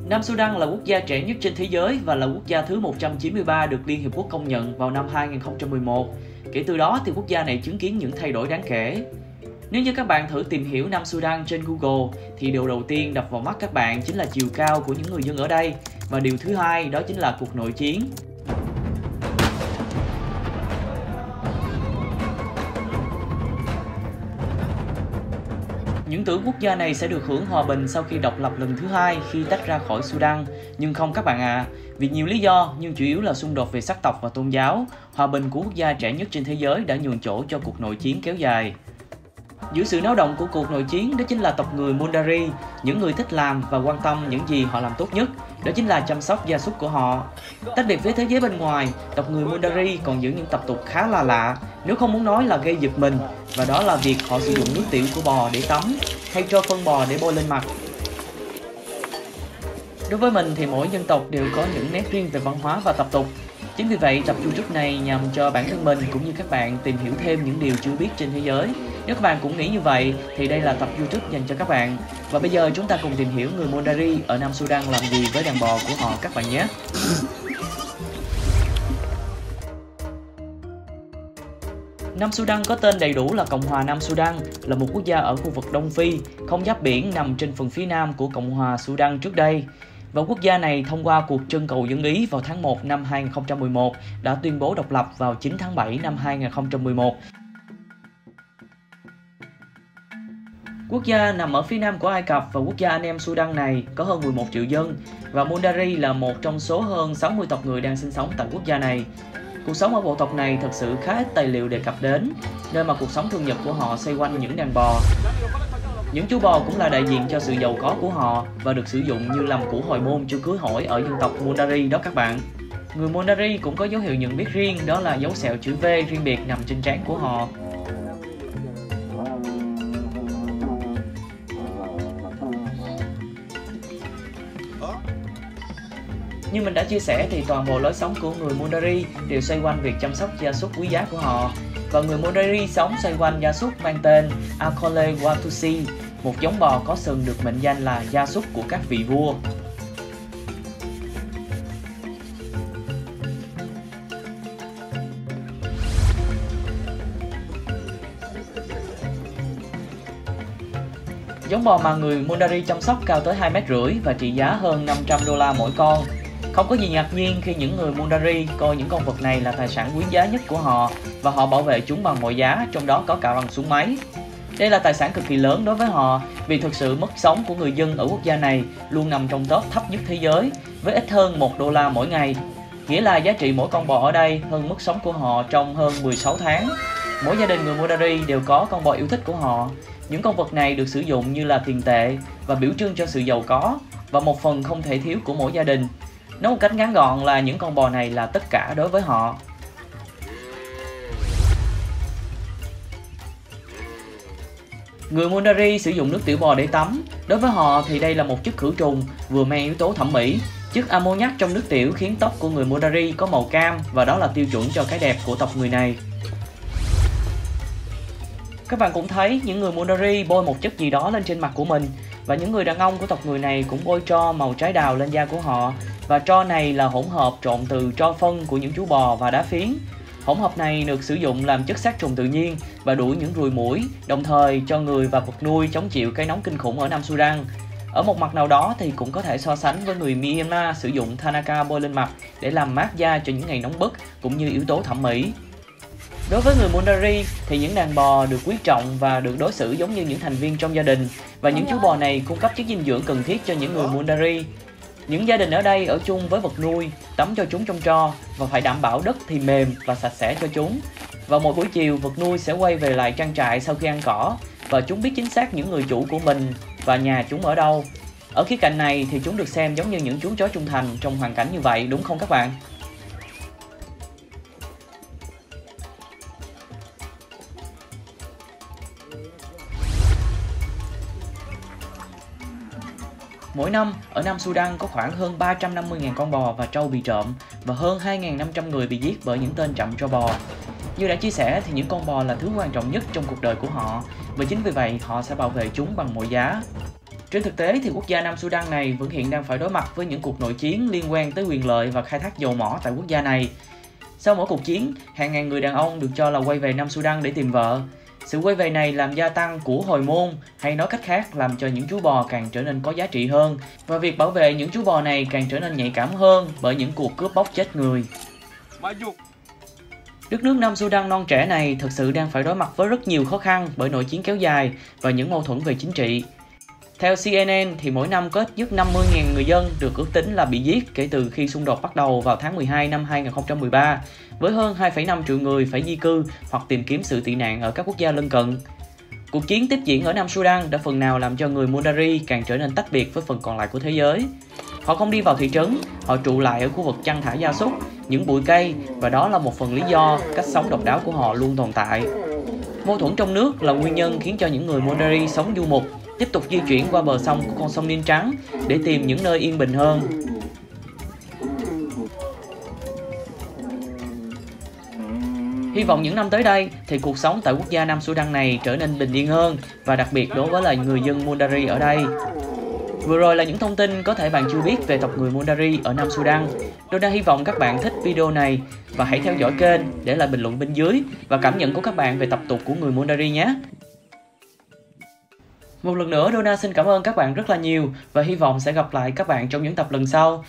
Nam Sudan là quốc gia trẻ nhất trên thế giới và là quốc gia thứ 193 được Liên Hiệp Quốc công nhận vào năm 2011. Kể từ đó thì quốc gia này chứng kiến những thay đổi đáng kể. Nếu như các bạn thử tìm hiểu Nam Sudan trên Google thì điều đầu tiên đập vào mắt các bạn chính là chiều cao của những người dân ở đây, và điều thứ hai đó chính là cuộc nội chiến. Những tưởng quốc gia này sẽ được hưởng hòa bình sau khi độc lập lần thứ hai khi tách ra khỏi Sudan, nhưng không các bạn ạ. Vì nhiều lý do, nhưng chủ yếu là xung đột về sắc tộc và tôn giáo, hòa bình của quốc gia trẻ nhất trên thế giới đã nhường chỗ cho cuộc nội chiến kéo dài. Giữa sự náo động của cuộc nội chiến đó chính là tộc người Mundari, những người thích làm và quan tâm những gì họ làm tốt nhất, đó chính là chăm sóc gia súc của họ. Tách biệt với thế giới bên ngoài, tộc người Mundari còn giữ những tập tục khá là lạ, nếu không muốn nói là gây giật mình, và đó là việc họ sử dụng nước tiểu của bò để tắm, hay cho phân bò để bôi lên mặt. Đối với mình thì mỗi dân tộc đều có những nét riêng về văn hóa và tập tục. Chính vì vậy, tập YouTube này nhằm cho bản thân mình cũng như các bạn tìm hiểu thêm những điều chưa biết trên thế giới. Nếu các bạn cũng nghĩ như vậy thì đây là tập YouTube dành cho các bạn. Và bây giờ chúng ta cùng tìm hiểu người Mundari ở Nam Sudan làm gì với đàn bò của họ các bạn nhé. Nam Sudan có tên đầy đủ là Cộng hòa Nam Sudan, là một quốc gia ở khu vực Đông Phi, không giáp biển, nằm trên phần phía nam của Cộng hòa Sudan trước đây. Và quốc gia này thông qua cuộc trưng cầu dân Ý vào tháng 1 năm 2011 đã tuyên bố độc lập vào 9 tháng 7 năm 2011. Quốc gia nằm ở phía nam của Ai Cập và quốc gia anh em Sudan này có hơn 11 triệu dân, và Mundari là một trong số hơn 60 tộc người đang sinh sống tại quốc gia này. Cuộc sống ở bộ tộc này thật sự khá ít tài liệu đề cập đến, nơi mà cuộc sống thường nhật của họ xoay quanh những đàn bò. Những chú bò cũng là đại diện cho sự giàu có của họ và được sử dụng như làm củ hồi môn cho cưới hỏi ở dân tộc Mundari đó các bạn. Người Mundari cũng có dấu hiệu nhận biết riêng, đó là dấu sẹo chữ V riêng biệt nằm trên trán của họ. Như mình đã chia sẻ thì toàn bộ lối sống của người Mundari đều xoay quanh việc chăm sóc gia súc quý giá của họ. Và người Mundari sống xoay quanh gia súc mang tên Akole Watusi, một giống bò có sừng được mệnh danh là gia súc của các vị vua. Giống bò mà người Mundari chăm sóc cao tới 2,5 m và trị giá hơn 500 đô la mỗi con. Không có gì ngạc nhiên khi những người Mundari coi những con vật này là tài sản quý giá nhất của họ và họ bảo vệ chúng bằng mọi giá, trong đó có cả bằng súng máy. Đây là tài sản cực kỳ lớn đối với họ vì thực sự mức sống của người dân ở quốc gia này luôn nằm trong top thấp nhất thế giới với ít hơn 1 đô la mỗi ngày. Nghĩa là giá trị mỗi con bò ở đây hơn mức sống của họ trong hơn 16 tháng. Mỗi gia đình người Mundari đều có con bò yêu thích của họ. Những con vật này được sử dụng như là tiền tệ và biểu trưng cho sự giàu có và một phần không thể thiếu của mỗi gia đình. Nói một cách ngắn gọn là những con bò này là tất cả đối với họ. Người Mundari sử dụng nước tiểu bò để tắm. Đối với họ thì đây là một chất khử trùng vừa mang yếu tố thẩm mỹ. Chất ammoniac trong nước tiểu khiến tóc của người Mundari có màu cam và đó là tiêu chuẩn cho cái đẹp của tộc người này. Các bạn cũng thấy những người Mundari bôi một chất gì đó lên trên mặt của mình, và những người đàn ông của tộc người này cũng bôi tro màu trái đào lên da của họ, và tro này là hỗn hợp trộn từ tro phân của những chú bò và đá phiến. Hỗn hợp này được sử dụng làm chất sát trùng tự nhiên và đuổi những ruồi muỗi, đồng thời cho người và vật nuôi chống chịu cái nóng kinh khủng ở Nam Sudan. Ở một mặt nào đó thì cũng có thể so sánh với người Myanmar sử dụng Thanaka bôi lên mặt để làm mát da cho những ngày nóng bức cũng như yếu tố thẩm mỹ. Đối với người Mundari thì những đàn bò được quý trọng và được đối xử giống như những thành viên trong gia đình, và những chú bò này cung cấp chất dinh dưỡng cần thiết cho những người Mundari. Những gia đình ở đây ở chung với vật nuôi, tắm cho chúng trong tro và phải đảm bảo đất thì mềm và sạch sẽ cho chúng. Vào mỗi buổi chiều, vật nuôi sẽ quay về lại trang trại sau khi ăn cỏ và chúng biết chính xác những người chủ của mình và nhà chúng ở đâu. Ở khía cạnh này thì chúng được xem giống như những chú chó trung thành trong hoàn cảnh như vậy, đúng không các bạn? Mỗi năm, ở Nam Sudan có khoảng hơn 350.000 con bò và trâu bị trộm và hơn 2.500 người bị giết bởi những tên trộm trâu bò. Như đã chia sẻ thì những con bò là thứ quan trọng nhất trong cuộc đời của họ, và chính vì vậy họ sẽ bảo vệ chúng bằng mọi giá. Trên thực tế thì quốc gia Nam Sudan này vẫn hiện đang phải đối mặt với những cuộc nội chiến liên quan tới quyền lợi và khai thác dầu mỏ tại quốc gia này. Sau mỗi cuộc chiến, hàng ngàn người đàn ông được cho là quay về Nam Sudan để tìm vợ. Sự quay về này làm gia tăng của hồi môn, hay nói cách khác làm cho những chú bò càng trở nên có giá trị hơn, và việc bảo vệ những chú bò này càng trở nên nhạy cảm hơn bởi những cuộc cướp bóc chết người. Đất nước Nam Sudan non trẻ này thực sự đang phải đối mặt với rất nhiều khó khăn bởi nội chiến kéo dài và những mâu thuẫn về chính trị. Theo CNN thì mỗi năm có ít nhất 50.000 người dân được ước tính là bị giết kể từ khi xung đột bắt đầu vào tháng 12 năm 2013, với hơn 2,5 triệu người phải di cư hoặc tìm kiếm sự tị nạn ở các quốc gia lân cận. Cuộc chiến tiếp diễn ở Nam Sudan đã phần nào làm cho người Mundari càng trở nên tách biệt với phần còn lại của thế giới. Họ không đi vào thị trấn, họ trụ lại ở khu vực chăn thả gia súc, những bụi cây, và đó là một phần lý do cách sống độc đáo của họ luôn tồn tại. Mâu thuẫn trong nước là nguyên nhân khiến cho những người Mundari sống du mục tiếp tục di chuyển qua bờ sông của con sông Nin Trắng để tìm những nơi yên bình hơn. Hy vọng những năm tới đây thì cuộc sống tại quốc gia Nam Sudan này trở nên bình yên hơn, và đặc biệt đối với là người dân Mundari ở đây. Vừa rồi là những thông tin có thể bạn chưa biết về tộc người Mundari ở Nam Sudan. Dona hy vọng các bạn thích video này và hãy theo dõi kênh để lại bình luận bên dưới và cảm nhận của các bạn về tập tục của người Mundari nhé. Một lần nữa Dona xin cảm ơn các bạn rất là nhiều và hy vọng sẽ gặp lại các bạn trong những tập lần sau.